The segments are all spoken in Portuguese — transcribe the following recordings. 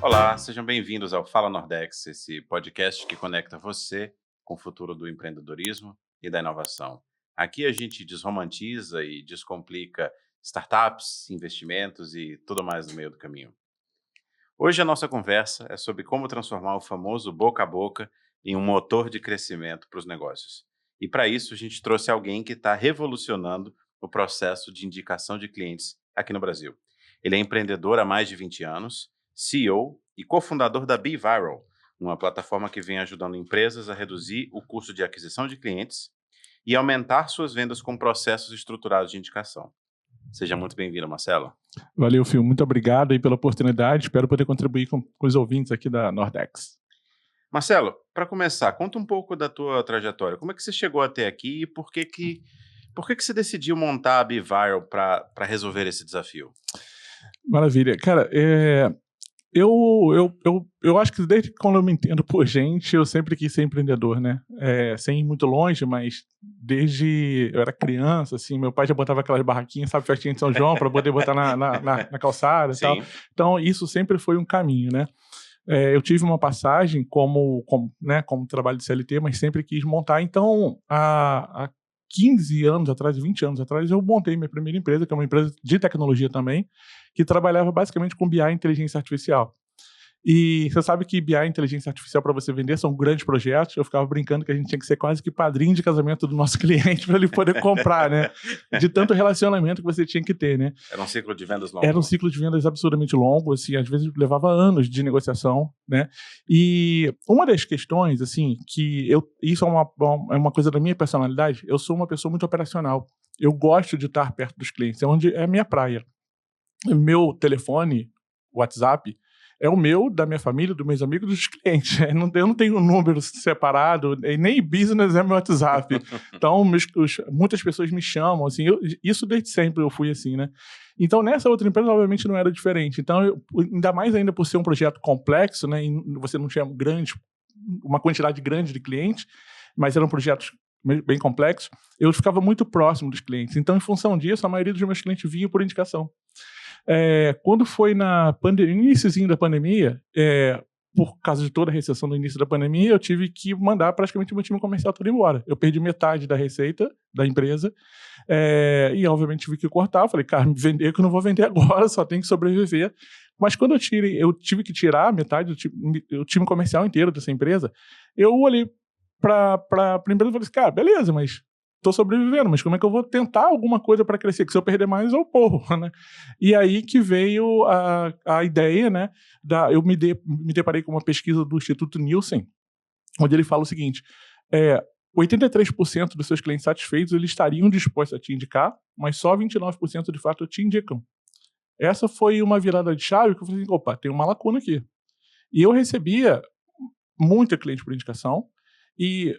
Olá, sejam bem-vindos ao Fala Nordex, esse podcast que conecta você com o futuro do empreendedorismo e da inovação. Aqui a gente desromantiza e descomplica startups, investimentos e tudo mais no meio do caminho. Hoje a nossa conversa é sobre como transformar o famoso boca a boca em um motor de crescimento para os negócios. E para isso a gente trouxe alguém que está revolucionando o processo de indicação de clientes aqui no Brasil. Ele é empreendedor há mais de 20 anos, CEO e cofundador da BeViral, uma plataforma que vem ajudando empresas a reduzir o custo de aquisição de clientes e aumentar suas vendas com processos estruturados de indicação. Seja muito bem-vindo, Marcelo. Valeu, Phil. Muito obrigado aí pela oportunidade. Espero poder contribuir com os ouvintes aqui da Nordex. Marcelo, para começar, conta um pouco da tua trajetória. Como é que você chegou até aqui e por que você decidiu montar a BeViral para resolver esse desafio? Maravilha. Cara, eu acho que desde quando eu me entendo por gente, eu sempre quis ser empreendedor, né? Sem ir muito longe, mas desde eu era criança, assim, meu pai já botava aquelas barraquinhas, sabe, festinha de São João, para poder botar na calçada e tal. Então, isso sempre foi um caminho, né? Eu tive uma passagem como trabalho de CLT, mas sempre quis montar. Então, há 15 anos atrás, 20 anos atrás, eu montei minha primeira empresa, que é uma empresa de tecnologia também, que trabalhava basicamente com BI e inteligência artificial. E você sabe que BI e inteligência artificial para você vender são grandes projetos. Eu ficava brincando que a gente tinha que ser quase que padrinho de casamento do nosso cliente para ele poder comprar, né? De tanto relacionamento que você tinha que ter, né? Era um ciclo de vendas longo. Era um ciclo de vendas absurdamente longo, assim, às vezes levava anos de negociação, né? E uma das questões, assim, isso é uma coisa da minha personalidade. Eu sou uma pessoa muito operacional. Eu gosto de estar perto dos clientes, é a minha praia. Meu telefone, WhatsApp, é o meu, da minha família, dos meus amigos, dos clientes. Eu não tenho um número separado, nem business é meu WhatsApp. Então, muitas pessoas me chamam, assim, isso desde sempre eu fui assim, né? Então, nessa outra empresa, obviamente, não era diferente. Então, ainda mais ainda por ser um projeto complexo, né? E você não tinha uma quantidade grande de clientes, mas eram projetos bem complexos, eu ficava muito próximo dos clientes. Então, em função disso, a maioria dos meus clientes vinha por indicação. Quando foi no iníciozinho da pandemia, por causa de toda a recessão no início da pandemia, eu tive que mandar praticamente o meu time comercial todo embora. Eu perdi metade da receita da empresa e, obviamente, tive que cortar. Eu falei, cara, me vender que eu não vou vender agora, só tenho que sobreviver. Mas quando eu tive que tirar metade do time comercial inteiro dessa empresa, eu olhei para a empresa e falei assim, cara, beleza, mas estou sobrevivendo, mas como é que eu vou tentar alguma coisa para crescer? Que se eu perder mais, eu morro, né? E aí que veio a ideia, né? Eu me deparei com uma pesquisa do Instituto Nielsen, onde ele fala o seguinte, 83% dos seus clientes satisfeitos, eles estariam dispostos a te indicar, mas só 29% de fato te indicam. Essa foi uma virada de chave que eu falei assim, opa, tem uma lacuna aqui. E eu recebia muita cliente por indicação, e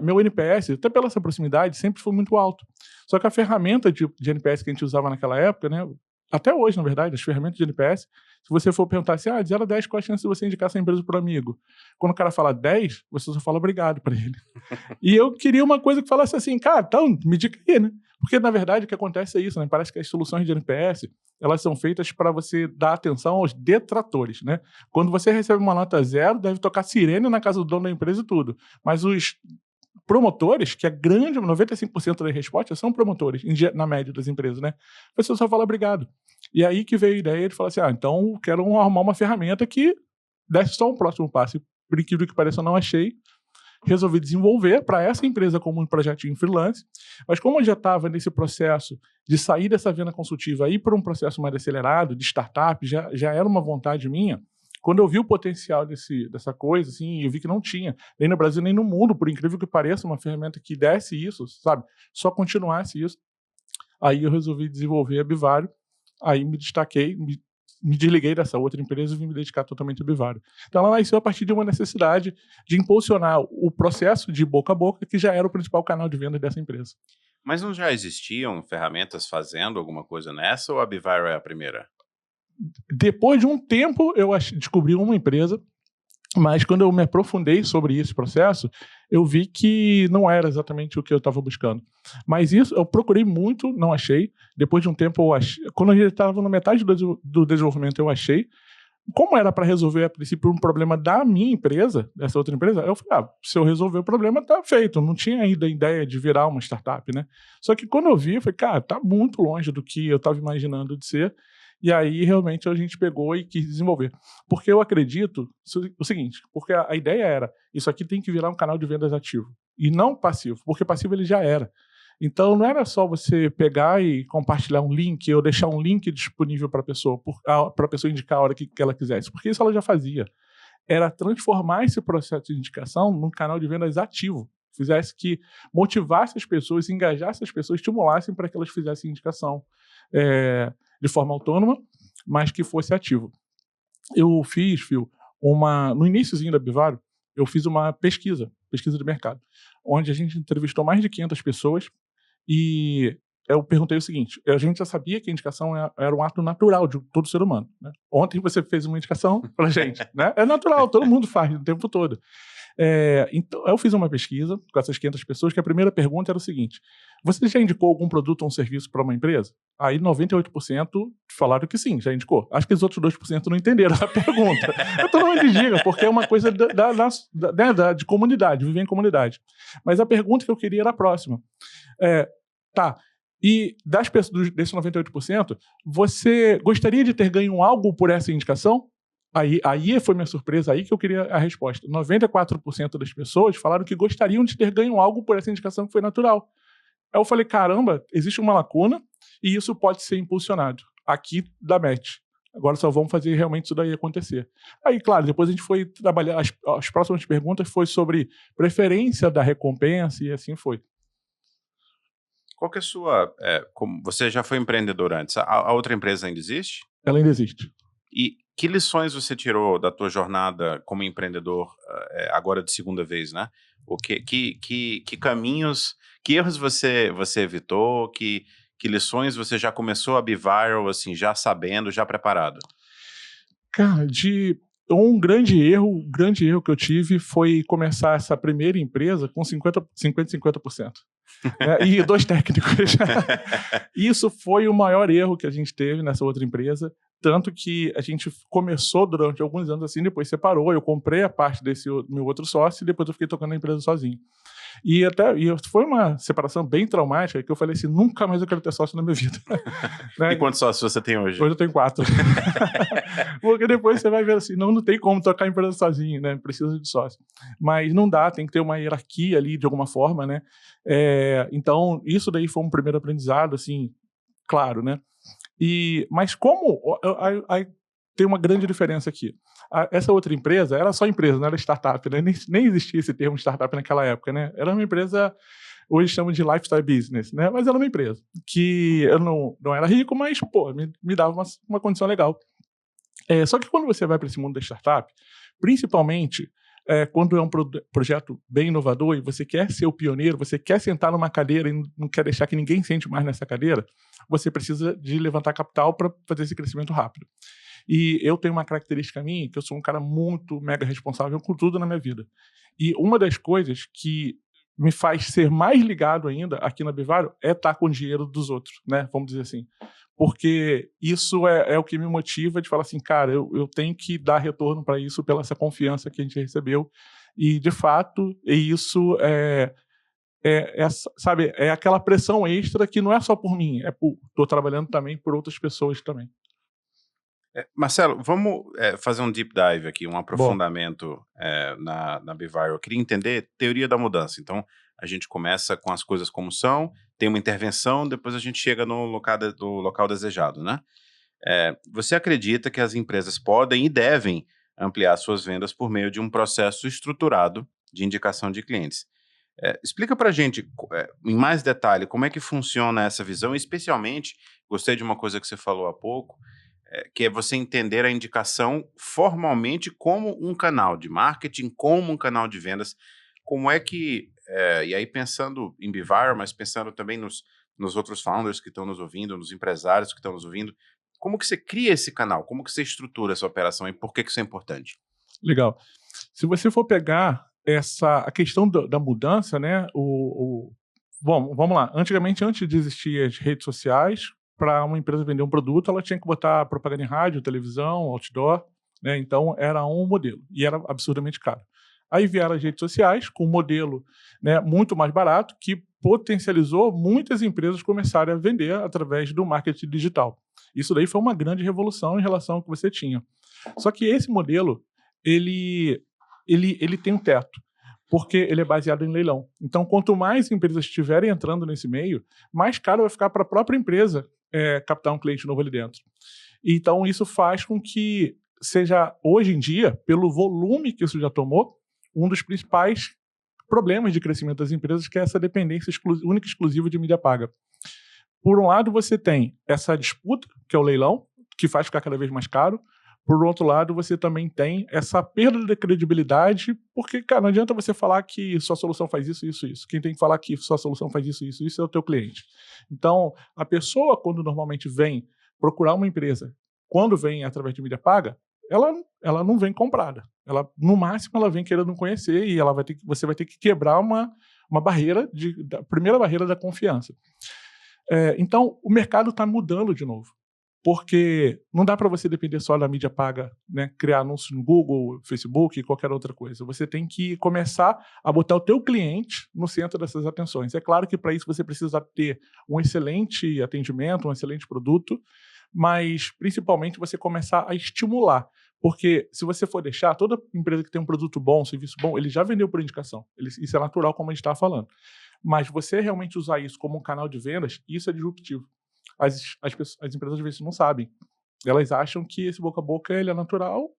meu NPS, até pela essa proximidade, sempre foi muito alto. Só que a ferramenta de NPS que a gente usava naquela época, né, até hoje, na verdade, as ferramentas de NPS, se você for perguntar assim, de 0 a 10, qual a chance de você indicar essa empresa para um amigo? Quando o cara fala 10, você só fala obrigado para ele. E eu queria uma coisa que falasse assim, cara, então, me diga aí, né? Porque, na verdade, o que acontece é isso, né? Parece que as soluções de NPS, elas são feitas para você dar atenção aos detratores, né? Quando você recebe uma nota 0, deve tocar sirene na casa do dono da empresa e tudo. Mas os promotores, que é grande, 95% das respostas são promotores, na média das empresas, né? A pessoa só fala obrigado. E aí que veio a ideia de falar assim, então eu quero arrumar uma ferramenta que desse só um próximo passo. E, por incrível que pareça, eu não achei. Resolvi desenvolver para essa empresa como um projetinho freelance, mas como eu já estava nesse processo de sair dessa venda consultiva e ir para um processo mais acelerado, de startup, já era uma vontade minha. Quando eu vi o potencial dessa coisa, assim, eu vi que não tinha, nem no Brasil, nem no mundo, por incrível que pareça, uma ferramenta que desse isso, sabe? Só continuasse isso. Aí eu resolvi desenvolver a BeViral, aí me destaquei, me desliguei dessa outra empresa e vim me dedicar totalmente ao BeViral. Então ela nasceu a partir de uma necessidade de impulsionar o processo de boca a boca, que já era o principal canal de venda dessa empresa. Mas não já existiam ferramentas fazendo alguma coisa nessa ou a BeViral é a primeira? Depois de um tempo, eu descobri uma empresa, mas quando eu me aprofundei sobre esse processo, eu vi que não era exatamente o que eu estava buscando. Mas isso, eu procurei muito, não achei. Depois de um tempo, eu achei. Quando a gente estava na metade do desenvolvimento, eu achei. como era para resolver, a princípio, um problema da minha empresa, dessa outra empresa, eu falei, se eu resolver o problema, tá feito. Não tinha ainda a ideia de virar uma startup, né? Só que quando eu vi, eu falei, cara, tá muito longe do que eu estava imaginando de ser. E aí, realmente, a gente pegou e quis desenvolver. Porque eu acredito o seguinte, porque a ideia era, isso aqui tem que virar um canal de vendas ativo, e não passivo, porque passivo ele já era. Então, não era só você pegar e compartilhar um link ou deixar um link disponível para a pessoa indicar a hora que ela quisesse, porque isso ela já fazia. Era transformar esse processo de indicação num canal de vendas ativo, fizesse que motivasse as pessoas, engajasse as pessoas, estimulassem para que elas fizessem indicação de forma autônoma, mas que fosse ativo. Eu fiz, Phil, no iniciozinho da Bivário, eu fiz uma pesquisa de mercado, onde a gente entrevistou mais de 500 pessoas e eu perguntei o seguinte, a gente já sabia que a indicação era um ato natural de todo ser humano, né? Ontem você fez uma indicação pra gente, né? É natural, todo mundo faz o tempo todo. Então, eu fiz uma pesquisa com essas 500 pessoas, que a primeira pergunta era o seguinte, você já indicou algum produto ou um serviço para uma empresa? Aí 98% falaram que sim, já indicou. Acho que os outros 2% não entenderam a pergunta. Então não me diga, porque é uma coisa de comunidade, viver em comunidade. Mas a pergunta que eu queria era a próxima. E das pessoas, desses 98%, você gostaria de ter ganho algo por essa indicação? Aí foi minha surpresa, aí que eu queria a resposta. 94% das pessoas falaram que gostariam de ter ganho algo por essa indicação que foi natural. Aí eu falei, caramba, existe uma lacuna e isso pode ser impulsionado aqui da Match. Agora só vamos fazer realmente isso daí acontecer. Aí, claro, depois a gente foi trabalhar, as próximas perguntas foi sobre preferência da recompensa e assim foi. Qual que é a sua... como você já foi empreendedor antes, a outra empresa ainda existe? Ela ainda existe. E que lições você tirou da tua jornada como empreendedor agora de segunda vez, né? Que caminhos, que erros você evitou, que lições você já começou a Biviral, assim, já sabendo, já preparado? Cara, um grande erro que eu tive foi começar essa primeira empresa com 50%. E 2 técnicos. Isso foi o maior erro que a gente teve nessa outra empresa, tanto que a gente começou durante alguns anos assim, depois separou, eu comprei a parte desse meu outro sócio e depois eu fiquei tocando a empresa sozinho. E foi uma separação bem traumática, que eu falei assim, nunca mais eu quero ter sócio na minha vida. E quantos sócios você tem hoje? Hoje eu tenho 4. Porque depois você vai ver assim, não tem como tocar a empresa sozinho, né? Precisa de sócio. Mas não dá, tem que ter uma hierarquia ali de alguma forma, né? Então, isso daí foi um primeiro aprendizado, assim, claro, né? Mas como... tem uma grande diferença aqui. Essa outra empresa era só empresa, não era startup, né? Nem existia esse termo startup naquela época, né? Era uma empresa, hoje chamam de lifestyle business, né? Mas era uma empresa que eu não era rico, mas, pô, me dava uma condição legal. Só que quando você vai para esse mundo da startup, principalmente quando é um projeto bem inovador e você quer ser o pioneiro, você quer sentar numa cadeira e não quer deixar que ninguém sente mais nessa cadeira, você precisa de levantar capital para fazer esse crescimento rápido. E eu tenho uma característica minha, que eu sou um cara muito mega responsável com tudo na minha vida. E uma das coisas que me faz ser mais ligado ainda aqui na Bivário é estar com o dinheiro dos outros, né? Vamos dizer assim. Porque isso é o que me motiva de falar assim, cara, eu tenho que dar retorno para isso, pela essa confiança que a gente recebeu. E, de fato, isso sabe, é aquela pressão extra que não é só por mim, estou trabalhando também por outras pessoas também. Marcelo, vamos fazer um deep dive aqui, um aprofundamento na Biviral. Eu queria entender teoria da mudança. Então, a gente começa com as coisas como são, tem uma intervenção, depois a gente chega no local desejado, né? Você acredita que as empresas podem e devem ampliar suas vendas por meio de um processo estruturado de indicação de clientes? Explica pra gente, em mais detalhe, como é que funciona essa visão, especialmente, gostei de uma coisa que você falou há pouco, que é você entender a indicação formalmente como um canal de marketing, como um canal de vendas. Como é que, e aí pensando em Biviral, mas pensando também nos outros founders que estão nos ouvindo, nos empresários que estão nos ouvindo, como que você cria esse canal? Como que você estrutura essa operação e por que isso é importante? Legal. Se você for pegar a questão da mudança, né? Bom, vamos lá. Antigamente, antes de existir as redes sociais, para uma empresa vender um produto, ela tinha que botar propaganda em rádio, televisão, outdoor. né? Então, era um modelo e era absurdamente caro. Aí vieram as redes sociais com um modelo, né, muito mais barato, que potencializou muitas empresas começarem a vender através do marketing digital. Isso daí foi uma grande revolução em relação ao que você tinha. Só que esse modelo, ele tem um teto, porque ele é baseado em leilão. Então, quanto mais empresas estiverem entrando nesse meio, mais caro vai ficar para a própria empresa captar um cliente novo ali dentro. Então, isso faz com que seja, hoje em dia, pelo volume que isso já tomou, um dos principais problemas de crescimento das empresas, que é essa dependência única e exclusiva de mídia paga. Por um lado, você tem essa disputa, que é o leilão, que faz ficar cada vez mais caro. Por outro lado, você também tem essa perda de credibilidade, porque, cara, não adianta você falar que sua solução faz isso, isso, isso. Quem tem que falar que sua solução faz isso, isso, isso é o teu cliente. Então, a pessoa, quando normalmente vem procurar uma empresa, quando vem através de mídia paga, ela não vem comprada. No máximo, ela vem querendo conhecer e você vai ter que quebrar uma barreira, a primeira barreira da confiança. Então, o mercado está mudando de novo, porque não dá para você depender só da mídia paga, né? Criar anúncios no Google, Facebook e qualquer outra coisa. Você tem que começar a botar o teu cliente no centro dessas atenções. É claro que para isso você precisa ter um excelente atendimento, um excelente produto, mas principalmente você começar a estimular. Porque se você for deixar, toda empresa que tem um produto bom, um serviço bom, ele já vendeu por indicação. Isso é natural, como a gente estava falando. Mas você realmente usar isso como um canal de vendas, isso é disruptivo. As empresas às vezes não sabem. Elas acham que esse boca a boca ele é natural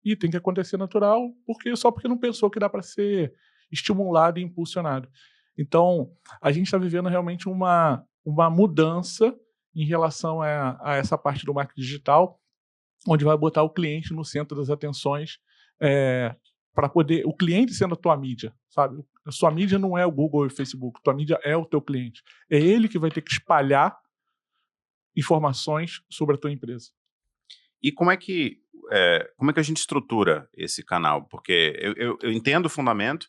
e tem que acontecer natural só porque não pensou que dá para ser estimulado e impulsionado. Então, a gente está vivendo realmente uma mudança em relação a essa parte do marketing digital, onde vai botar o cliente no centro das atenções, para poder, o cliente sendo a tua mídia, sabe? A sua mídia não é o Google e o Facebook, tua mídia é o teu cliente. É ele que vai ter que espalhar informações sobre a tua empresa. E como é que a gente estrutura esse canal? Porque eu entendo o fundamento,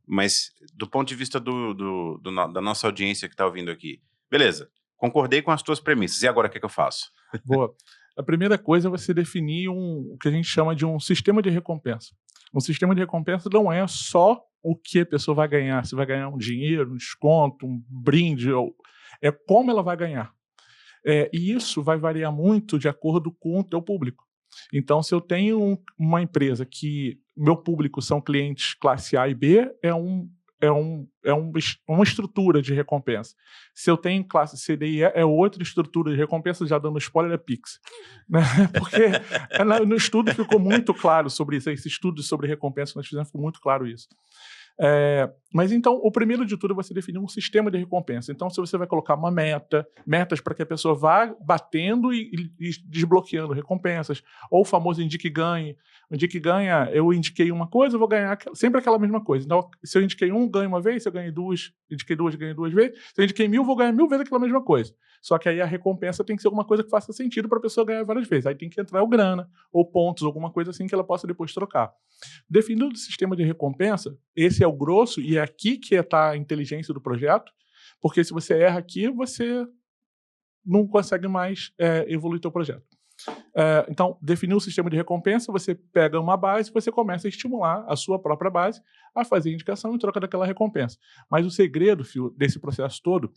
mas do ponto de vista da nossa audiência que está ouvindo aqui, beleza, concordei com as tuas premissas, e agora o que eu faço? Boa. A primeira coisa é você definir o que a gente chama de um sistema de recompensa. Um sistema de recompensa não é só o que a pessoa vai ganhar, se vai ganhar um dinheiro, um desconto, um brinde, é como ela vai ganhar. E isso vai variar muito de acordo com o teu público. Então, se eu tenho uma empresa que meu público são clientes classe A e B, é uma estrutura de recompensa. Se eu tenho classe C, D e E, é outra estrutura de recompensa, já dando spoiler, é Pix. Né? Porque no estudo ficou muito claro sobre isso, esse estudo sobre recompensa que nós fizemos ficou muito claro isso. Mas então, o primeiro de tudo é você definir um sistema de recompensa. Então, se você vai colocar metas para que a pessoa vá batendo e desbloqueando recompensas, ou o famoso indique e ganhe. O indique e ganha, eu indiquei uma coisa, eu vou ganhar sempre aquela mesma coisa. Então, se eu indiquei ganho uma vez, se eu ganhei duas, indiquei duas, ganhei duas vezes. Se eu indiquei 1000, vou ganhar 1000 vezes aquela mesma coisa. Só que aí a recompensa tem que ser alguma coisa que faça sentido para a pessoa ganhar várias vezes. Aí tem que entrar o grana, ou pontos, alguma coisa assim que ela possa depois trocar. Definindo o sistema de recompensa, esse é o grosso e é aqui que está a inteligência do projeto, porque se você erra aqui, você não consegue mais evoluir o teu projeto. Então, definir o sistema de recompensa, você pega uma base e você começa a estimular a sua própria base a fazer indicação em troca daquela recompensa. Mas o segredo, Fio, desse processo todo,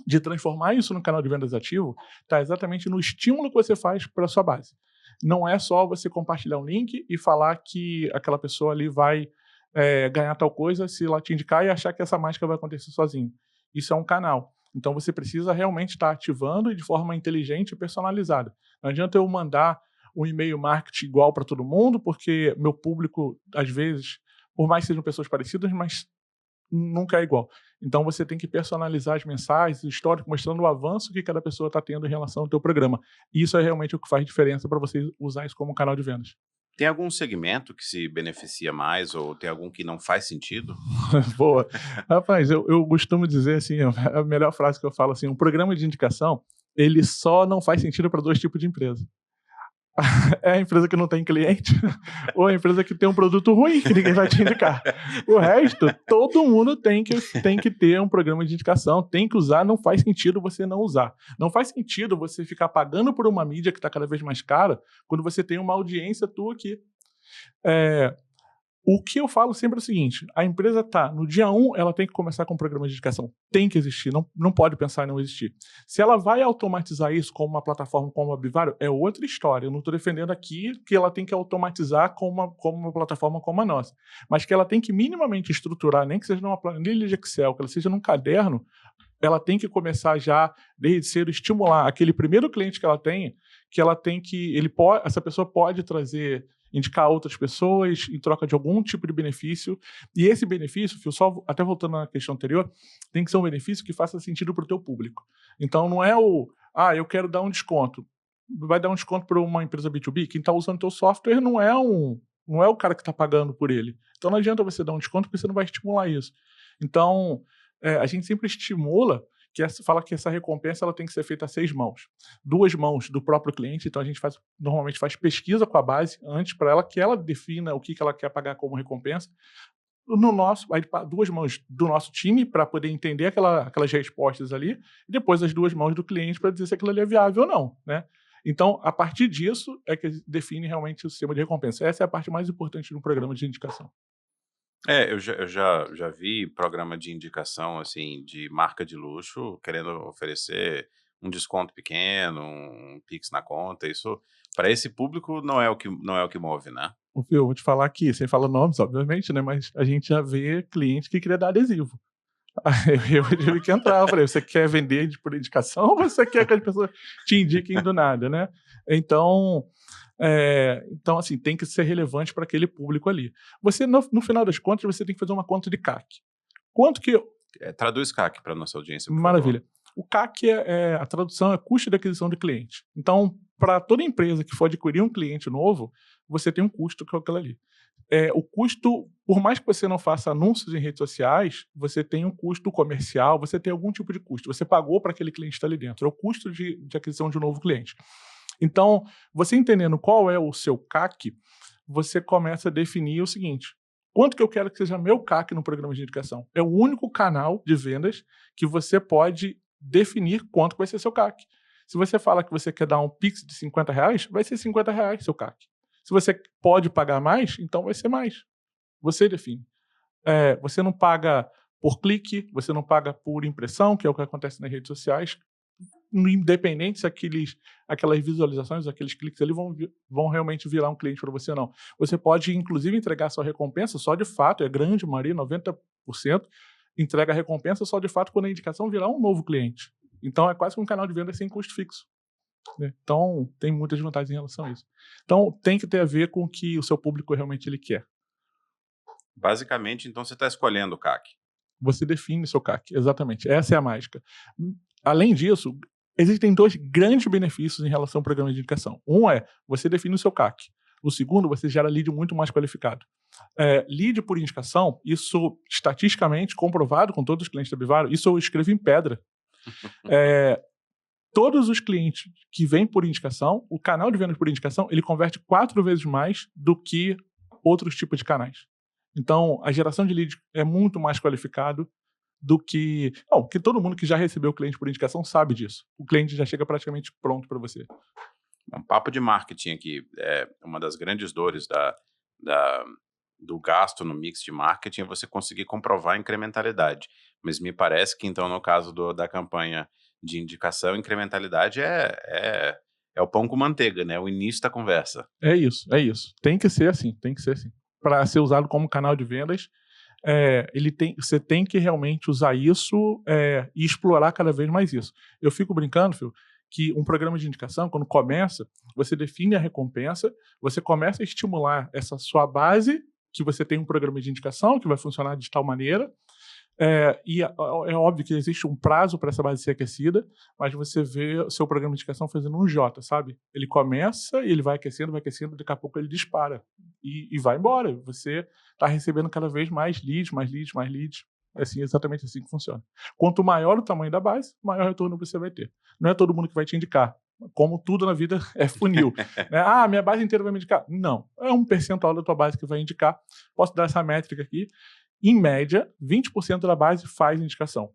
de transformar isso no canal de vendas ativo, está exatamente no estímulo que você faz para a sua base. Não é só você compartilhar um link e falar que aquela pessoa ali vai ganhar tal coisa se ela te indicar e achar que essa mágica vai acontecer sozinho. Isso é um canal. Então você precisa realmente estar ativando e de forma inteligente e personalizada. Não adianta eu mandar um e-mail marketing igual para todo mundo, porque meu público, às vezes, por mais que sejam pessoas parecidas, mas nunca é igual. Então você tem que personalizar as mensagens, o histórico, mostrando o avanço que cada pessoa está tendo em relação ao teu programa. E isso é realmente o que faz diferença para você usar isso como um canal de vendas. Tem algum segmento que se beneficia mais ou tem algum que não faz sentido? Boa. Rapaz, eu costumo dizer assim, a melhor frase que eu falo assim, um programa de indicação, ele só não faz sentido para 2 tipos de empresa. É a empresa que não tem cliente ou a empresa que tem um produto ruim que ninguém vai te indicar. O resto, todo mundo tem que ter um programa de indicação, tem que usar, não faz sentido você não usar. Não faz sentido você ficar pagando por uma mídia que está cada vez mais cara quando você tem uma audiência tua aqui. O que eu falo sempre é o seguinte, a empresa no dia 1, ela tem que começar com um programa de indicação. Tem que existir, não pode pensar em não existir. Se ela vai automatizar isso como uma plataforma como a Bivário, é outra história. Eu não estou defendendo aqui que ela tem que automatizar como uma plataforma como a nossa. Mas que ela tem que minimamente estruturar, nem que seja numa planilha de Excel, que ela seja num caderno, ela tem que começar já, desde cedo, estimular aquele primeiro cliente que ela tem essa pessoa pode indicar outras pessoas em troca de algum tipo de benefício. E esse benefício, só até voltando na questão anterior, tem que ser um benefício que faça sentido para o teu público. Então não é eu quero dar um desconto. Vai dar um desconto para uma empresa B2B? Quem está usando o teu software não é o cara que está pagando por ele. Então não adianta você dar um desconto porque você não vai estimular isso. Então, a gente sempre estimula fala que essa recompensa ela tem que ser feita a 6 mãos. 2 mãos do próprio cliente, então a gente normalmente faz pesquisa com a base antes para ela, que ela defina o que ela quer pagar como recompensa. Aí 2 mãos do nosso time para poder entender aquelas respostas ali, e depois as 2 mãos do cliente para dizer se aquilo ali é viável ou não, né? Então, a partir disso é que define realmente o sistema de recompensa. Essa é a parte mais importante do programa de indicação. Eu já vi programa de indicação, assim, de marca de luxo, querendo oferecer um desconto pequeno, um Pix na conta. Isso, para esse público, não é o que move, né? Eu vou te falar aqui, sem falar nomes, obviamente, né? Mas a gente já vê cliente que queria dar adesivo. Eu tive que entrar, eu falei, você quer vender por indicação ou você quer que as pessoas te indiquem do nada, né? Então, assim, tem que ser relevante para aquele público ali. Você, no final das contas, você tem que fazer uma conta de CAC. Quanto que... Traduz CAC para nossa audiência, por Maravilha. favor. O CAC, a tradução é custo de aquisição de cliente. Então, para toda empresa que for adquirir um cliente novo, você tem um custo que é aquilo ali. O custo, por mais que você não faça anúncios em redes sociais, você tem um custo comercial, você tem algum tipo de custo. Você pagou para aquele cliente estar ali dentro. É o custo de aquisição de um novo cliente. Então, você entendendo qual é o seu CAC, você começa a definir o seguinte: quanto que eu quero que seja meu CAC no programa de indicação? É o único canal de vendas que você pode definir quanto vai ser seu CAC. Se você fala que você quer dar um Pix de R$50, vai ser R$50 seu CAC. Se você pode pagar mais, então vai ser mais. Você define. Você não paga por clique, você não paga por impressão, que é o que acontece nas redes sociais. Independente se aquelas visualizações, aqueles cliques ali vão realmente virar um cliente para você ou não. Você pode, inclusive, entregar sua recompensa só de fato, grande maioria, 90%, entrega a recompensa só de fato quando a indicação virar um novo cliente. Então, é quase que um canal de venda sem custo fixo. Então, tem muitas vantagens em relação a isso. Então, tem que ter a ver com o que o seu público realmente ele quer. Basicamente, então, você está escolhendo o CAC. Você define o seu CAC, exatamente. Essa é a mágica. Além disso, existem 2 grandes benefícios em relação ao programa de indicação. Um você define o seu CAC. O segundo, você gera lead muito mais qualificado. Lead por indicação, isso estatisticamente comprovado com todos os clientes da Bivário, isso eu escrevo em pedra. Todos os clientes que vêm por indicação, o canal de vendas por indicação, ele converte 4 vezes mais do que outros tipos de canais. Então, a geração de lead é muito mais qualificado do que... Não, que todo mundo que já recebeu o cliente por indicação sabe disso. O cliente já chega praticamente pronto para você. Um papo de marketing aqui. Uma das grandes dores do gasto no mix de marketing é você conseguir comprovar a incrementalidade. Mas me parece que, então, no caso da campanha de indicação, incrementalidade é o pão com manteiga, né? O início da conversa. É isso. Tem que ser assim. Para ser usado como canal de vendas, você tem que realmente usar isso e explorar cada vez mais isso. Eu fico brincando, Phil, que um programa de indicação, quando começa, você define a recompensa, você começa a estimular essa sua base, que você tem um programa de indicação que vai funcionar de tal maneira, e é óbvio que existe um prazo para essa base ser aquecida, mas você vê o seu programa de indicação fazendo um J, sabe? Ele começa e ele vai aquecendo, daqui a pouco ele dispara e vai embora. Você está recebendo cada vez mais leads. Exatamente assim que funciona. Quanto maior o tamanho da base, maior retorno você vai ter. Não é todo mundo que vai te indicar. como tudo na vida é funil. Né? Minha base inteira vai me indicar. Não, é um percentual da tua base que vai indicar. Posso dar essa métrica aqui. Em média, 20% da base faz indicação.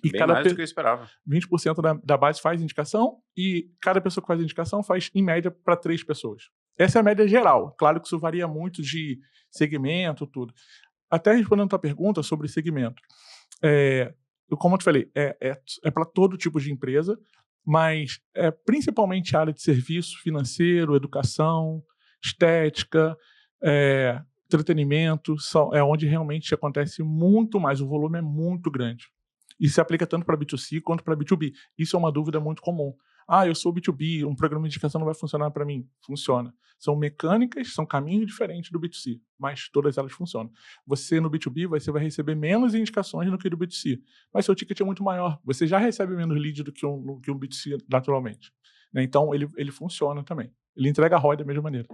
E Bem mais do que eu esperava. 20% da base faz indicação e cada pessoa que faz indicação faz, em média, para 3 pessoas. Essa é a média geral. Claro que isso varia muito de segmento, tudo. Até respondendo a tua pergunta sobre segmento. Como eu te falei, é para todo tipo de empresa, mas principalmente a área de serviço, financeiro, educação, estética, entretenimento, é onde realmente acontece muito mais, o volume é muito grande. E se aplica tanto para B2C quanto para B2B. Isso é uma dúvida muito comum. Eu sou B2B, um programa de indicação não vai funcionar para mim. Funciona. São mecânicas, são caminhos diferentes do B2C, mas todas elas funcionam. Você no B2B, você vai receber menos indicações do que do B2C, mas seu ticket é muito maior. Você já recebe menos lead do que um B2C naturalmente. Né? Então, ele funciona também. Ele entrega a ROI da mesma maneira.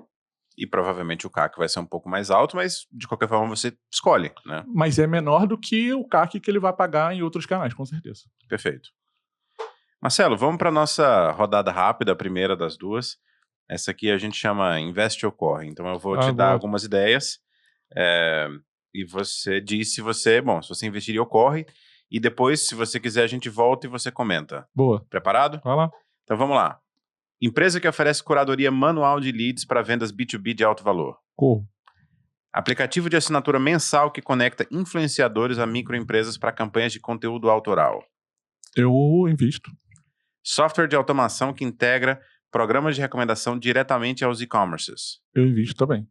E provavelmente o CAC vai ser um pouco mais alto, mas de qualquer forma você escolhe, né? Mas é menor do que o CAC que ele vai pagar em outros canais, com certeza. Perfeito. Marcelo, vamos para a nossa rodada rápida, a primeira das duas. Essa aqui a gente chama Investe ou Corre. Então eu vou te dar algumas ideias e você diz se você investiria ou corre. E depois, se você quiser, a gente volta e você comenta. Boa. Preparado? Vai lá. Então vamos lá. Empresa que oferece curadoria manual de leads para vendas B2B de alto valor. Corro. Aplicativo de assinatura mensal que conecta influenciadores a microempresas para campanhas de conteúdo autoral. Eu invisto. Software de automação que integra programas de recomendação diretamente aos e-commerces. Eu invisto também.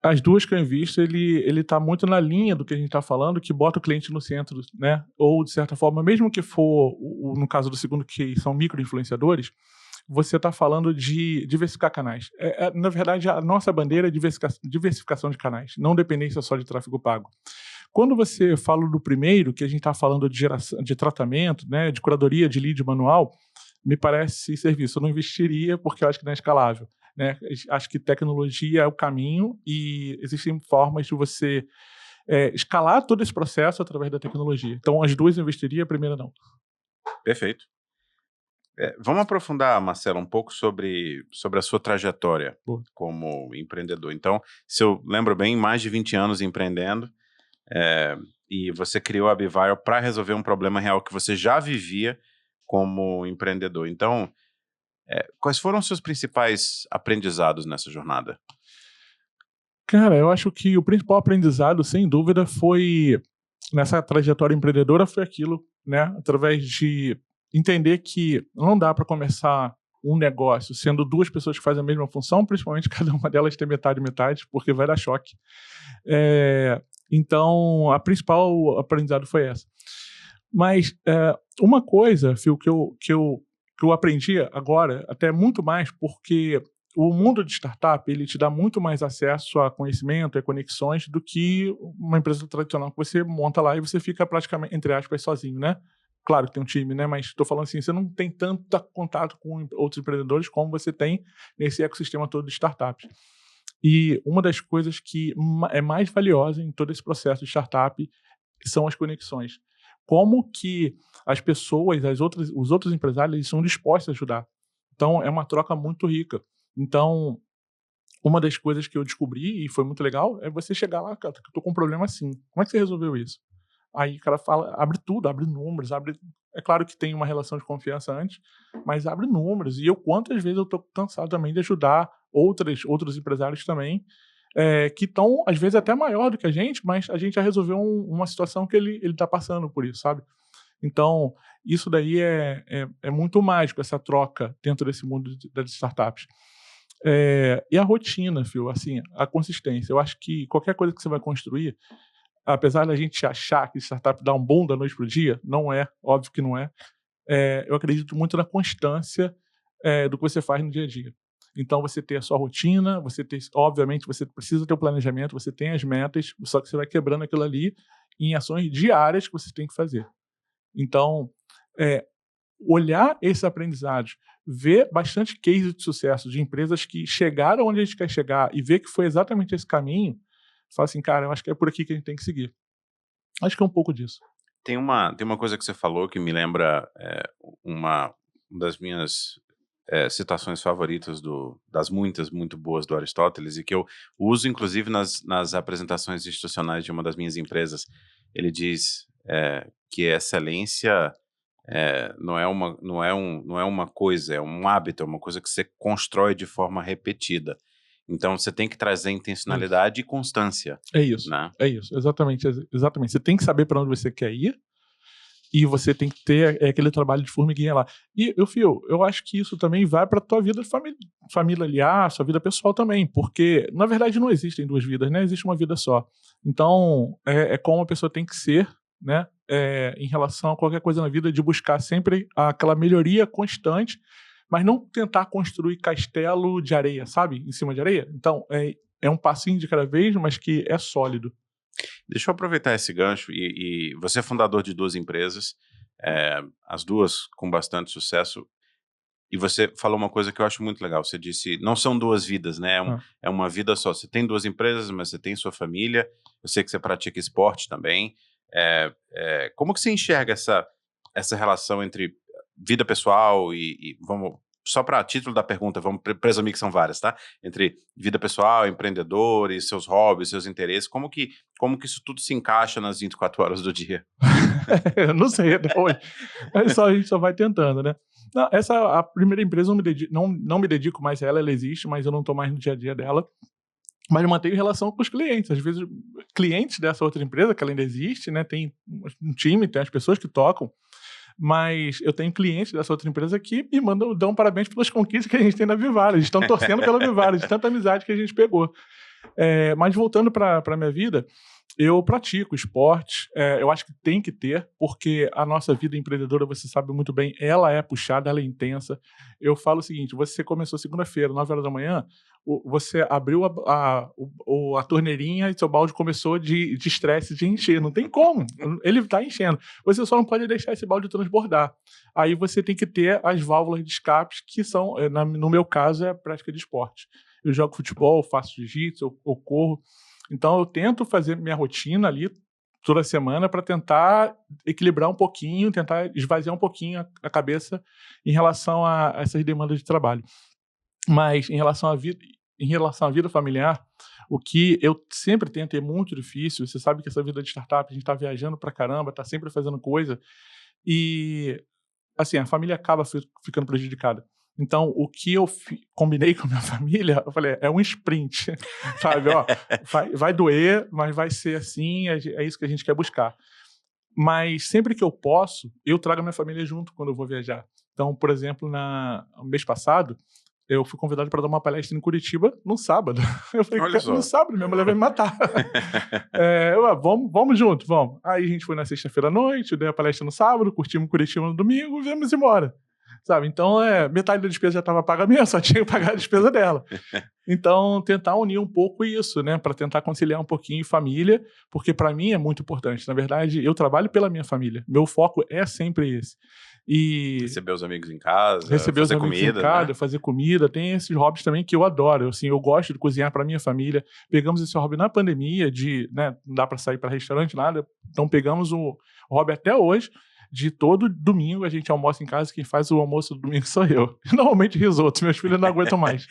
As duas que eu invisto, ele está muito na linha do que a gente está falando, que bota o cliente no centro, né? Ou, de certa forma, mesmo que for, no caso do segundo, que são micro-influenciadores, você está falando de diversificar canais. Na verdade, a nossa bandeira é diversificação de canais, não dependência só de tráfego pago. Quando você fala do primeiro, que a gente está falando de tratamento, né, de curadoria de lead manual, me parece serviço. Eu não investiria porque eu acho que não é escalável. Né? Acho que tecnologia é o caminho e existem formas de você escalar todo esse processo através da tecnologia. Então, as duas eu investiria, a primeira não. Perfeito. Vamos aprofundar, Marcelo, um pouco sobre a sua trajetória como empreendedor. Então, se eu lembro bem, mais de 20 anos empreendendo, e você criou a Bivire para resolver um problema real que você já vivia como empreendedor. Então, quais foram os seus principais aprendizados nessa jornada? Cara, eu acho que o principal aprendizado, sem dúvida, foi nessa trajetória empreendedora, foi aquilo, né? Através de entender que não dá para começar um negócio sendo duas pessoas que fazem a mesma função, principalmente cada uma delas tem metade, porque vai dar choque. Então, a principal aprendizado foi essa. Mas uma coisa, Phil, que eu aprendi agora, até muito mais, porque o mundo de startup, ele te dá muito mais acesso a conhecimento e conexões do que uma empresa tradicional que você monta lá e você fica praticamente, entre aspas, sozinho, né? Claro que tem um time, né? Mas estou falando assim, você não tem tanto contato com outros empreendedores como você tem nesse ecossistema todo de startups. E uma das coisas que é mais valiosa em todo esse processo de startup são as conexões. Como que as pessoas, os outros empresários, eles são dispostos a ajudar. Então, é uma troca muito rica. Então, uma das coisas que eu descobri, e foi muito legal, é você chegar lá, cara, eu tô com um problema assim. Como é que você resolveu isso? Aí o cara fala, abre tudo, abre números, é claro que tem uma relação de confiança antes, mas abre números. E quantas vezes eu tô cansado também de ajudar outros empresários também, que estão, às vezes, até maior do que a gente, mas a gente já resolveu uma situação que ele tá passando por isso, sabe? Então, isso daí é muito mágico, essa troca dentro desse mundo das startups. E a rotina, Phil, assim, a consistência. Eu acho que qualquer coisa que você vai construir, apesar da gente achar que startup dá um boom da noite pro dia, não é, óbvio que não é. Eu acredito muito na constância do que você faz no dia a dia. Então, você ter a sua rotina, obviamente, você precisa ter o planejamento, você tem as metas, só que você vai quebrando aquilo ali em ações diárias que você tem que fazer. Então, olhar esses aprendizados, ver bastante cases de sucesso de empresas que chegaram onde a gente quer chegar e ver que foi exatamente esse caminho, fala assim, cara, eu acho que é por aqui que a gente tem que seguir. Acho que é um pouco disso. Tem uma coisa que você falou que me lembra uma das minhas citações favoritas das muitas muito boas do Aristóteles e que eu uso inclusive nas apresentações institucionais de uma das minhas empresas. Ele diz que excelência não é uma coisa, é um hábito, é uma coisa que você constrói de forma repetida. Então você tem que trazer intencionalidade e constância. É isso, né? É isso, exatamente. Você tem que saber para onde você quer ir e você tem que ter aquele trabalho de formiguinha lá. E, eu acho que isso também vai para tua vida familiar, sua vida pessoal também, porque, na verdade, não existem duas vidas, né? Existe uma vida só. Então, é como a pessoa tem que ser, né? Em relação a qualquer coisa na vida, de buscar sempre aquela melhoria constante, mas não tentar construir castelo de areia, sabe? Em cima de areia. Então, é um passinho de cada vez, mas que é sólido. Deixa eu aproveitar esse gancho, e você é fundador de 2 empresas, as 2 com bastante sucesso, e você falou uma coisa que eu acho muito legal, você disse, não são 2 vidas, né, é uma vida só, você tem 2 empresas, mas você tem sua família, eu sei que você pratica esporte também, como que você enxerga essa relação entre vida pessoal e vamos... Só para título da pergunta, vamos presumir que são várias, tá? Entre vida pessoal, empreendedores, seus hobbies, seus interesses, como que isso tudo se encaixa nas 24 horas do dia? Eu não sei até hoje. A gente só vai tentando, né? Não, a primeira empresa não me dedico mais a ela existe, mas eu não estou mais no dia a dia dela. Mas mantenho relação com os clientes. Às vezes, clientes dessa outra empresa, que ela ainda existe, né? Tem um time, tem as pessoas que tocam. Mas eu tenho clientes dessa outra empresa que me dão parabéns pelas conquistas que a gente tem na Vivara. Eles estão torcendo pela Vivara, de tanta amizade que a gente pegou. Mas voltando para a minha vida, eu pratico esporte, eu acho que tem que ter, porque a nossa vida empreendedora, você sabe muito bem, ela é puxada, ela é intensa. Eu falo o seguinte, você começou segunda-feira, 9 horas da manhã, você abriu a torneirinha e seu balde começou de estresse de encher, não tem como, ele está enchendo. Você só não pode deixar esse balde transbordar. Aí você tem que ter as válvulas de escape, que são, no meu caso, é a prática de esporte. Eu jogo futebol, faço jiu-jitsu, eu corro. Então, eu tento fazer minha rotina ali toda semana para tentar equilibrar um pouquinho, tentar esvaziar um pouquinho a cabeça em relação a essas demandas de trabalho. Mas, em relação à vida familiar, o que eu sempre tento, é muito difícil, você sabe que essa vida de startup, a gente está viajando pra caramba, está sempre fazendo coisa, e, assim, a família acaba ficando prejudicada. Então, o que eu combinei com a minha família, eu falei, é um sprint, sabe? Ó, vai doer, mas vai ser assim, é isso que a gente quer buscar. Mas sempre que eu posso, eu trago a minha família junto quando eu vou viajar. Então, por exemplo, no mês passado, eu fui convidado para dar uma palestra em Curitiba no sábado. Eu falei, no sábado, minha mulher vai me matar. Vamos junto, vamos. Aí a gente foi na sexta-feira à noite, eu dei a palestra no sábado, curtimos Curitiba no domingo e viemos embora. Sabe? Então, metade da despesa já estava paga mesmo, só tinha que pagar a despesa dela. Então, tentar unir um pouco isso, né? Para tentar conciliar um pouquinho família, porque para mim é muito importante. Na verdade, eu trabalho pela minha família. Meu foco é sempre esse. E receber os amigos em casa, fazer comida, né? Fazer comida. Tem esses hobbies também que eu adoro. Eu gosto de cozinhar para minha família. Pegamos esse hobby na pandemia, né? Não dá para sair para restaurante, nada. Então, pegamos o hobby até hoje. De todo domingo a gente almoça em casa, quem faz o almoço do domingo sou eu. Normalmente risoto, meus filhos não aguentam mais.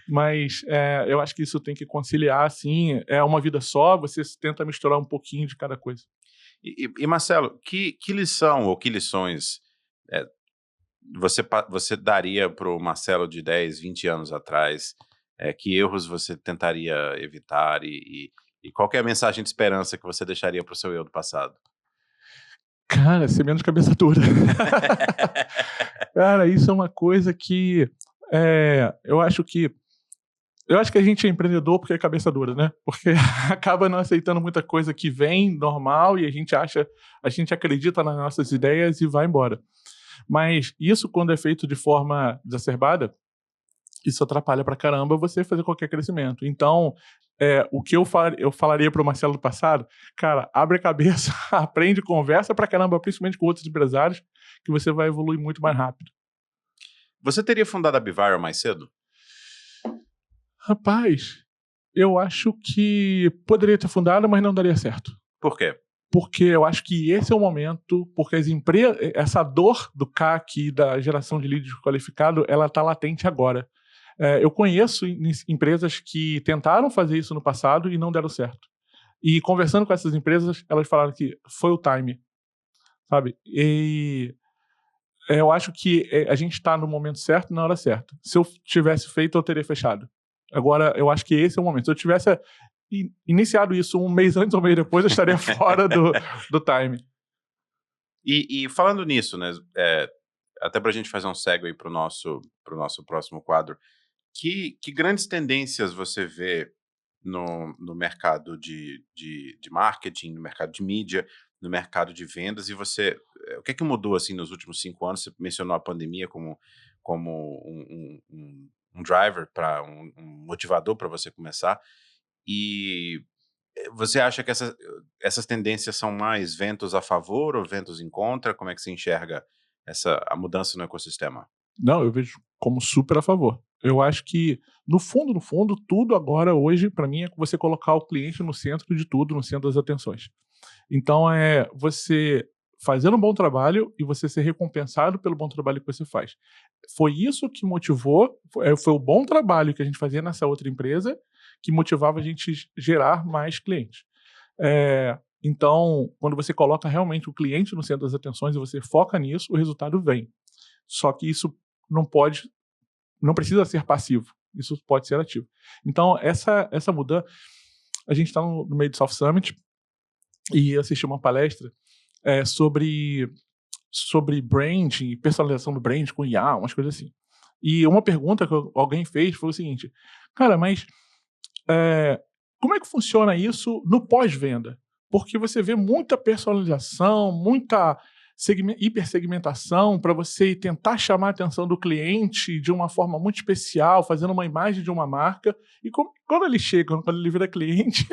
Mas eu acho que isso tem que conciliar, assim, é uma vida só, você tenta misturar um pouquinho de cada coisa. E Marcelo, que lição ou que lições você daria para o Marcelo de 10, 20 anos atrás? Que erros você tentaria evitar e qual que é a mensagem de esperança que você deixaria para o seu eu do passado? Cara, ser menos cabeça dura. Cara, isso é uma coisa que eu acho que a gente é empreendedor porque é cabeça dura, né? Porque acaba não aceitando muita coisa que vem normal e a gente acredita nas nossas ideias e vai embora. Mas isso, quando é feito de forma exacerbada, isso atrapalha pra caramba você fazer qualquer crescimento. Então, o que eu falaria pro Marcelo do passado, cara, abre a cabeça, aprende, conversa pra caramba, principalmente com outros empresários, que você vai evoluir muito mais rápido. Você teria fundado a Bivara mais cedo? Rapaz, eu acho que poderia ter fundado, mas não daria certo. Por quê? porque eu acho que esse é o momento, porque as empresas, essa dor do CAC, da geração de leads qualificado, ela está latente agora. Eu conheço empresas que tentaram fazer isso no passado e não deram certo. E conversando com essas empresas, elas falaram que foi o time, sabe? E eu acho que a gente está no momento certo, na hora certa. Se eu tivesse feito, eu teria fechado. Agora, eu acho que esse é o momento. Se eu tivesse iniciado isso um mês antes ou um mês depois, eu estaria fora do time. E falando nisso, né, até para a gente fazer um segue para o nosso próximo quadro, que grandes tendências você vê no mercado de marketing, no mercado de mídia, no mercado de vendas, e o que é que mudou assim nos últimos 5 anos? Você mencionou a pandemia como um driver, um motivador para você começar, e você acha que essas tendências são mais ventos a favor ou ventos em contra? Como é que você enxerga a mudança no ecossistema? Não, eu vejo como super a favor. Eu acho que, no fundo, tudo agora, hoje, para mim, é você colocar o cliente no centro de tudo, no centro das atenções. Então, é você fazer um bom trabalho e você ser recompensado pelo bom trabalho que você faz. Foi isso que motivou, foi o bom trabalho que a gente fazia nessa outra empresa que motivava a gente gerar mais clientes. Então, quando você coloca realmente o cliente no centro das atenções e você foca nisso, o resultado vem. Só que isso não precisa ser passivo, isso pode ser ativo. Então, essa mudança, a gente está no meio do Soft Summit e assisti uma palestra sobre branding, personalização do brand com IA, umas coisas assim. E uma pergunta que alguém fez foi o seguinte: cara, mas como é que funciona isso no pós-venda? Porque você vê muita personalização, muita hipersegmentação para você tentar chamar a atenção do cliente de uma forma muito especial, fazendo uma imagem de uma marca. E quando ele chega, quando ele vira cliente,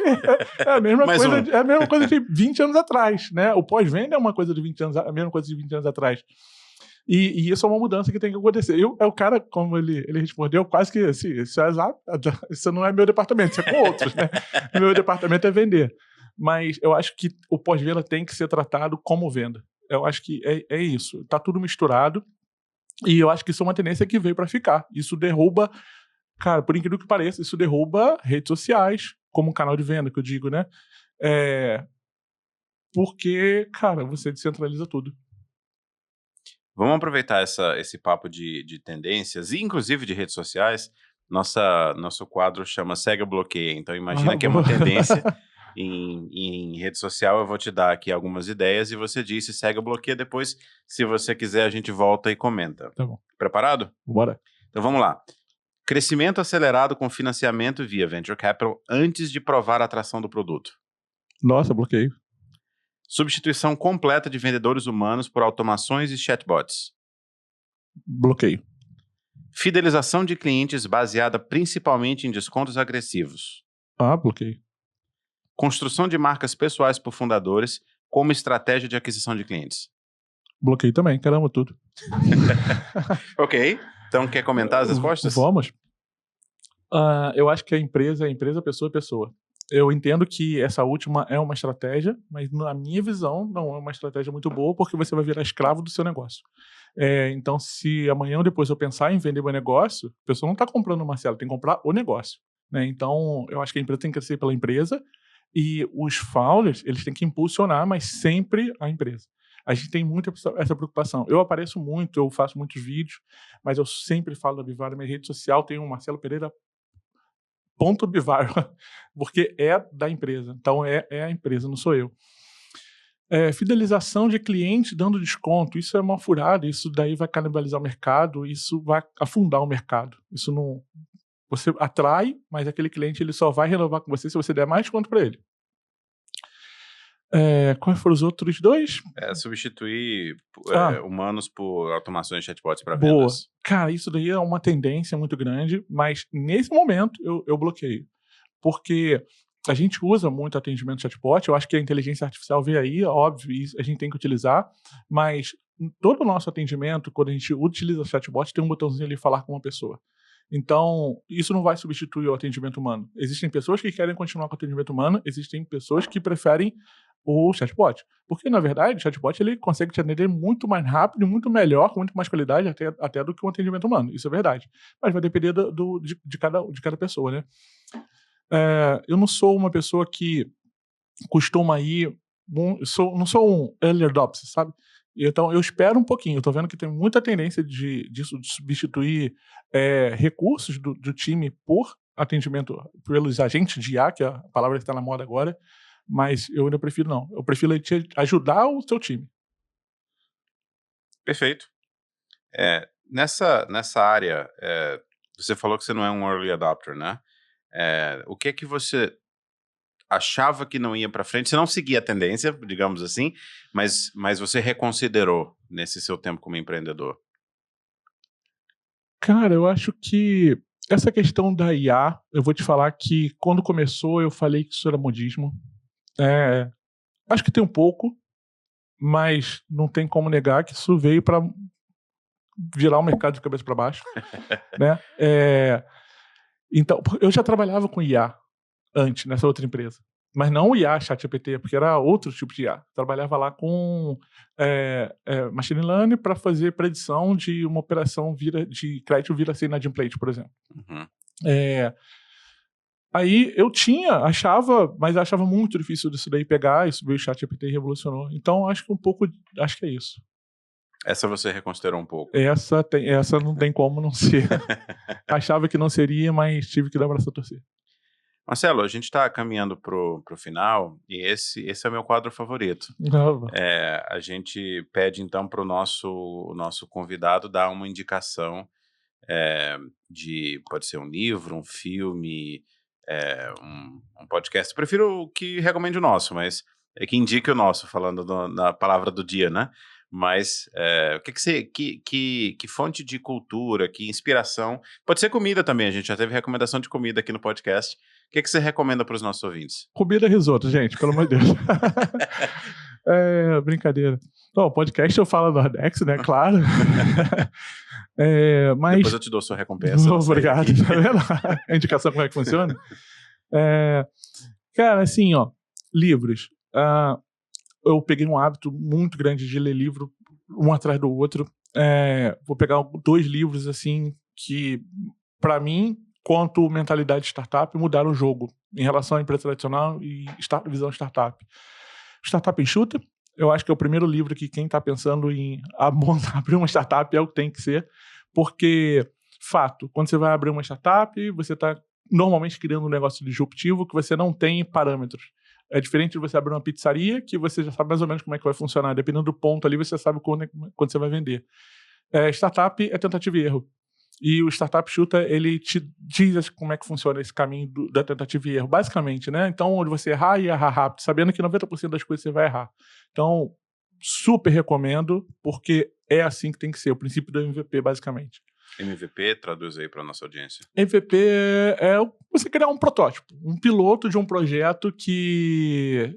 é a mesma coisa de 20 anos atrás, né? O pós-venda é uma coisa de 20 anos, a mesma coisa de 20 anos atrás. E isso é uma mudança que tem que acontecer. O cara, como ele respondeu, quase que assim, isso não é meu departamento, isso é com outros, né? Meu departamento é vender. Mas eu acho que o pós-venda tem que ser tratado como venda. Eu acho que é isso. Tá tudo misturado. E eu acho que isso é uma tendência que veio para ficar. Isso derruba, cara, por incrível que pareça, isso derruba redes sociais, como um canal de venda, que eu digo, né? Porque, cara, você descentraliza tudo. Vamos aproveitar esse papo de tendências, e inclusive de redes sociais. Nosso quadro chama Segue ou Bloqueia. Então imagina que é uma tendência em rede social. Eu vou te dar aqui algumas ideias e você diz se segue ou bloqueia. Depois, se você quiser, a gente volta e comenta. Tá bom. Preparado? Bora. Então vamos lá. Crescimento acelerado com financiamento via Venture Capital antes de provar a atração do produto. Nossa, bloqueio. Substituição completa de vendedores humanos por automações e chatbots. Bloqueio. Fidelização de clientes baseada principalmente em descontos agressivos. Bloqueio. Construção de marcas pessoais por fundadores como estratégia de aquisição de clientes. Bloqueio também, caramba, tudo. Ok. Então, quer comentar as respostas? Vamos. Eu acho que a empresa é empresa, pessoa é pessoa. Eu entendo que essa última é uma estratégia, mas na minha visão não é uma estratégia muito boa, porque você vai virar escravo do seu negócio. Então, se amanhã ou depois eu pensar em vender meu negócio, a pessoa não está comprando o Marcelo, tem que comprar o negócio, né? Então, eu acho que a empresa tem que crescer pela empresa e os founders, eles têm que impulsionar, mas sempre a empresa. A gente tem muito essa preocupação. Eu apareço muito, eu faço muitos vídeos, mas eu sempre falo da Bivar. Na minha rede social tem um Marcelo Pereira .bivar, porque é da empresa. Então é a empresa, não sou eu. Fidelização de cliente dando desconto, isso é uma furada, isso daí vai canibalizar o mercado, isso vai afundar o mercado. Isso não... Você atrai, mas aquele cliente ele só vai renovar com você se você der mais desconto para ele. Quais foram os outros dois? Substituir humanos por automações de chatbots para vendas. Cara, isso daí é uma tendência muito grande, mas nesse momento eu bloqueio. Porque a gente usa muito atendimento chatbot, eu acho que a inteligência artificial veio aí, óbvio, e a gente tem que utilizar, mas em todo o nosso atendimento, quando a gente utiliza chatbot, tem um botãozinho ali falar com uma pessoa. Então, isso não vai substituir o atendimento humano. Existem pessoas que querem continuar com o atendimento humano, existem pessoas que preferem o chatbot. Porque, na verdade, o chatbot ele consegue te atender muito mais rápido e muito melhor, com muito mais qualidade até do que um atendimento humano. Isso é verdade. Mas vai depender de cada pessoa, né? Eu não sou uma pessoa que costuma ir... não sou um early adopter, sabe? Então, eu espero um pouquinho. Eu tô vendo que tem muita tendência disso de substituir recursos do time por atendimento pelos agentes de IA, que é a palavra que está na moda agora, mas eu ainda prefiro não. Eu prefiro te ajudar o seu time. Perfeito. Nessa área, você falou que você não é um early adopter, né? O que é que você achava que não ia para frente? Você não seguia a tendência, digamos assim, mas você reconsiderou nesse seu tempo como empreendedor? Cara, eu acho que essa questão da IA, eu vou te falar que quando começou eu falei que isso era modismo. Acho que tem um pouco, mas não tem como negar que isso veio para virar o mercado de cabeça para baixo, né? Então, eu já trabalhava com IA antes, nessa outra empresa. Mas não o IA ChatGPT, porque era outro tipo de IA. Trabalhava lá com machine learning para fazer predição de uma operação de crédito vir a ser inadimplente, por exemplo. Uhum. Aí eu mas achava muito difícil disso daí pegar, isso veio o ChatGPT e revolucionou. Então acho que é isso. Essa você reconsiderou um pouco? Essa não tem como não ser. Achava que não seria, mas tive que dar braço a torcer. Marcelo, a gente está caminhando pro final e esse é o meu quadro favorito. A gente pede então para o nosso convidado dar uma indicação pode ser um livro, um filme, um podcast. Eu prefiro que recomende o nosso, mas que indique o nosso, falando na palavra do dia, né? Mas que fonte de cultura, que inspiração, pode ser comida também, a gente já teve recomendação de comida aqui no podcast. O que você recomenda para os nossos ouvintes? Comida e risoto, gente, pelo amor de Deus. Brincadeira. O podcast eu falo Nordex, né? Claro. Mas... Depois eu te dou sua recompensa. Obrigado. Tá vendo? A indicação como é que funciona? Cara, assim, livros. Eu peguei um hábito muito grande de ler livro um atrás do outro. Vou pegar 2 livros, assim, que, para mim, quanto mentalidade de startup, mudaram o jogo em relação à empresa tradicional e visão startup. Startup Enxuta, eu acho que é o primeiro livro que quem está pensando em abrir uma startup é o que tem que ser, porque, fato, quando você vai abrir uma startup, você está normalmente criando um negócio disruptivo que você não tem parâmetros. É diferente de você abrir uma pizzaria, que você já sabe mais ou menos como é que vai funcionar. Dependendo do ponto ali, você sabe quando você vai vender. Startup é tentativa e erro. E o Startup Enxuta, ele te diz como é que funciona esse caminho da tentativa e erro, basicamente, né? Então, onde você errar e errar rápido, sabendo que 90% das coisas você vai errar. Então, super recomendo, porque é assim que tem que ser, o princípio do MVP, basicamente. MVP, traduz aí para nossa audiência. MVP é você criar um protótipo, um piloto de um projeto que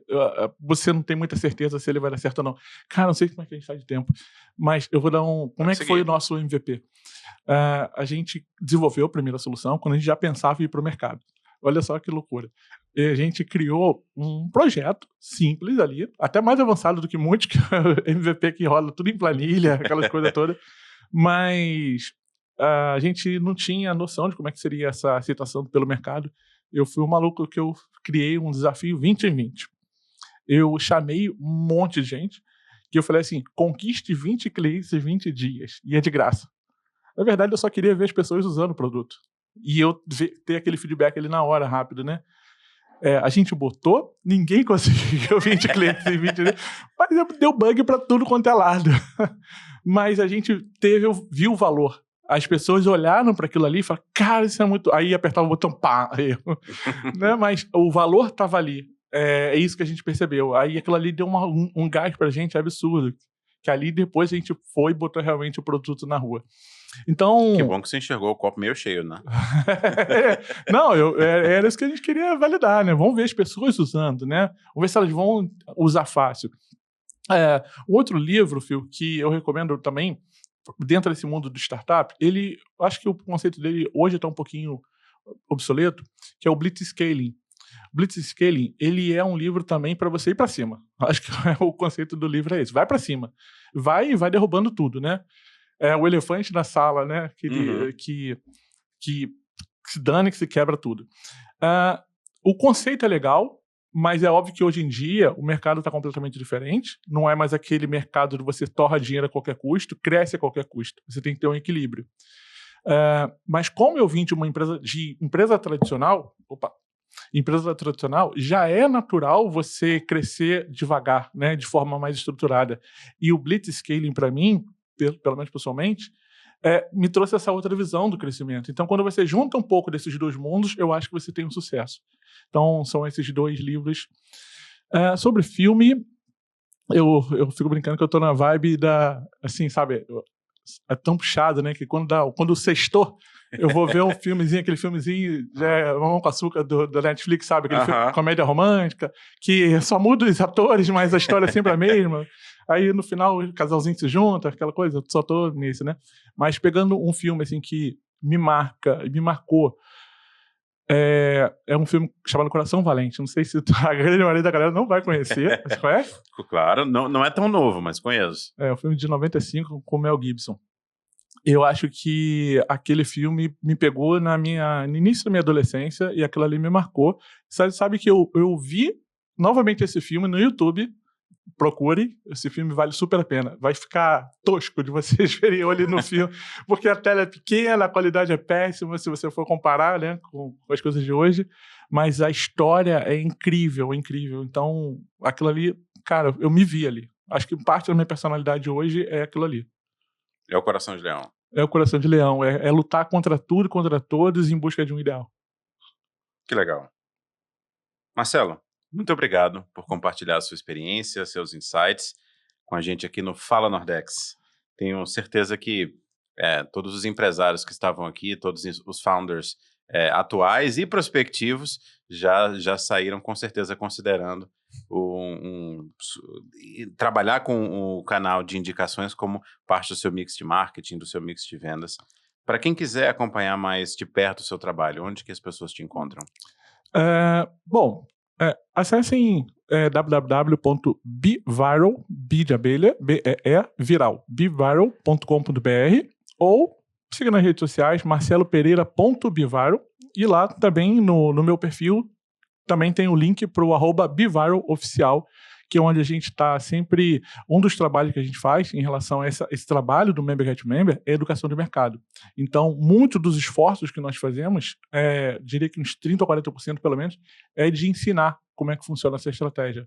você não tem muita certeza se ele vai dar certo ou não. Cara, não sei como é que a gente está de tempo, mas eu vou dar como é que foi o nosso MVP? A gente desenvolveu a primeira solução quando a gente já pensava em ir para o mercado. Olha só que loucura. E a gente criou um projeto simples ali, até mais avançado do que muitos, que é o MVP que roda tudo em planilha, aquelas coisas todas, mas a gente não tinha noção de como é que seria essa aceitação pelo mercado. Eu fui um maluco que eu criei um desafio 20 em 20. Eu chamei um monte de gente, que eu falei assim, conquiste 20 clientes em 20 dias, e é de graça. Na verdade, eu só queria ver as pessoas usando o produto. E eu ter aquele feedback ali na hora, rápido, né? A gente botou, ninguém conseguiu 20 clientes em 20 dias, mas deu bug para tudo quanto é lado. Mas a gente viu o valor. As pessoas olharam para aquilo ali e falaram, cara, isso é muito... Aí apertava o botão, pá, né? Mas o valor estava ali. É isso que a gente percebeu. Aí aquilo ali deu um gás pra gente absurdo. Que ali depois a gente foi e botou realmente o produto na rua. Então... Que bom que você enxergou o copo meio cheio, né? Não, era isso que a gente queria validar, né? Vamos ver as pessoas usando, né? Vamos ver se elas vão usar fácil. Outro livro, Phil, que eu recomendo também, dentro desse mundo do startup, acho que o conceito dele hoje está um pouquinho obsoleto, que é o Blitzscaling. Blitzscaling, ele é um livro também para você ir para cima. Acho que o conceito do livro é esse. Vai para cima. Vai derrubando tudo, né? É o elefante na sala, né? Que se dane, que se quebra tudo. O conceito é legal, mas é óbvio que hoje em dia o mercado está completamente diferente. Não é mais aquele mercado de você torra dinheiro a qualquer custo, cresce a qualquer custo. Você tem que ter um equilíbrio. Mas como eu vim de uma empresa tradicional, já é natural você crescer devagar, né, de forma mais estruturada. E o Blitzscaling, para mim, pelo menos pessoalmente, me trouxe essa outra visão do crescimento. Então, quando você junta um pouco desses dois mundos, eu acho que você tem um sucesso. Então, são esses 2 livros. Sobre filme, eu fico brincando que eu tô na vibe assim, sabe, é tão puxado, né, que quando sextou, eu vou ver um filmezinho, aquele filmezinho Mamão com Açúcar da Netflix, sabe, aquele filme, comédia romântica, que só muda os atores, mas a história é sempre a mesma. Aí, no final, o casalzinho se junta, aquela coisa, eu só tô nisso, né? Mas pegando um filme, assim, que me marcou, é um filme chamado Coração Valente. Não sei se a grande maioria da galera não vai conhecer. Você conhece? Claro, não é tão novo, mas conheço. É um filme de 95 com Mel Gibson. Eu acho que aquele filme me pegou no início da minha adolescência e aquilo ali me marcou. Sabe que eu vi novamente esse filme no YouTube. Procure, esse filme vale super a pena. Vai ficar tosco de vocês verem ali no filme, porque a tela é pequena, a qualidade é péssima, se você for comparar, né, com as coisas de hoje, mas a história é incrível, incrível. Então, aquilo ali, cara, eu me vi ali. Acho que parte da minha personalidade hoje é aquilo ali. É o Coração de Leão. É o Coração de Leão, é lutar contra tudo, contra todos, em busca de um ideal. Que legal. Marcelo, muito obrigado por compartilhar a sua experiência, seus insights com a gente aqui no Fala Nordex. Tenho certeza que todos os empresários que estavam aqui, todos os founders atuais e prospectivos já saíram com certeza considerando trabalhar com o canal de indicações como parte do seu mix de marketing, do seu mix de vendas. Para quem quiser acompanhar mais de perto o seu trabalho, onde que as pessoas te encontram? Acessem www.beviral, B de abelha, viral, beviral.com.br ou siga nas redes sociais marcelopereira.beviral e lá também no meu perfil também tem o link para o @beviraloficial, que é onde a gente está sempre... Um dos trabalhos que a gente faz em relação a esse trabalho do Member Get Member é educação de mercado. Então, muito dos esforços que nós fazemos, diria que uns 30% ou 40% pelo menos, é de ensinar como é que funciona essa estratégia.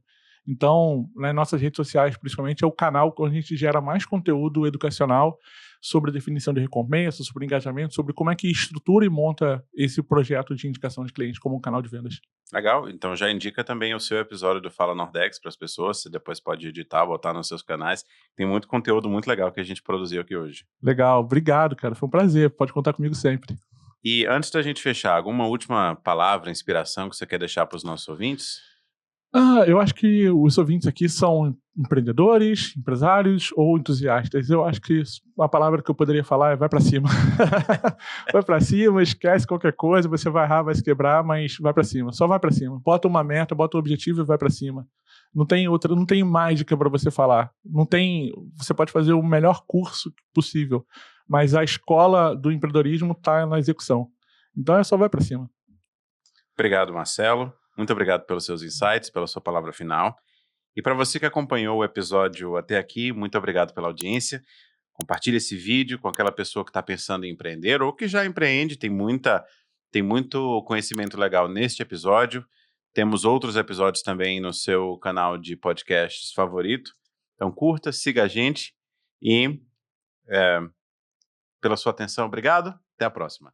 Então, nas nossas redes sociais, principalmente, é o canal onde a gente gera mais conteúdo educacional sobre definição de recompensa, sobre engajamento, sobre como é que estrutura e monta esse projeto de indicação de clientes como um canal de vendas. Legal, então já indica também o seu episódio do Fala Nordex para as pessoas, você depois pode editar, botar nos seus canais. Tem muito conteúdo muito legal que a gente produziu aqui hoje. Legal, obrigado, cara, foi um prazer, pode contar comigo sempre. E antes da gente fechar, alguma última palavra, inspiração que você quer deixar para os nossos ouvintes? Eu acho que os ouvintes aqui são empreendedores, empresários ou entusiastas. Eu acho que a palavra que eu poderia falar é vai pra cima. Vai pra cima, esquece qualquer coisa, você vai errar, vai se quebrar, mas vai pra cima. Só vai pra cima. Bota uma meta, bota um objetivo e vai pra cima. Não tem mágica pra você falar. Você pode fazer o melhor curso possível, mas a escola do empreendedorismo tá na execução. Então só vai pra cima. Obrigado, Marcelo. Muito obrigado pelos seus insights, pela sua palavra final. E para você que acompanhou o episódio até aqui, muito obrigado pela audiência. Compartilhe esse vídeo com aquela pessoa que está pensando em empreender ou que já empreende. Tem muito conhecimento legal neste episódio. Temos outros episódios também no seu canal de podcasts favorito. Então curta, siga a gente e pela sua atenção, obrigado. Até a próxima.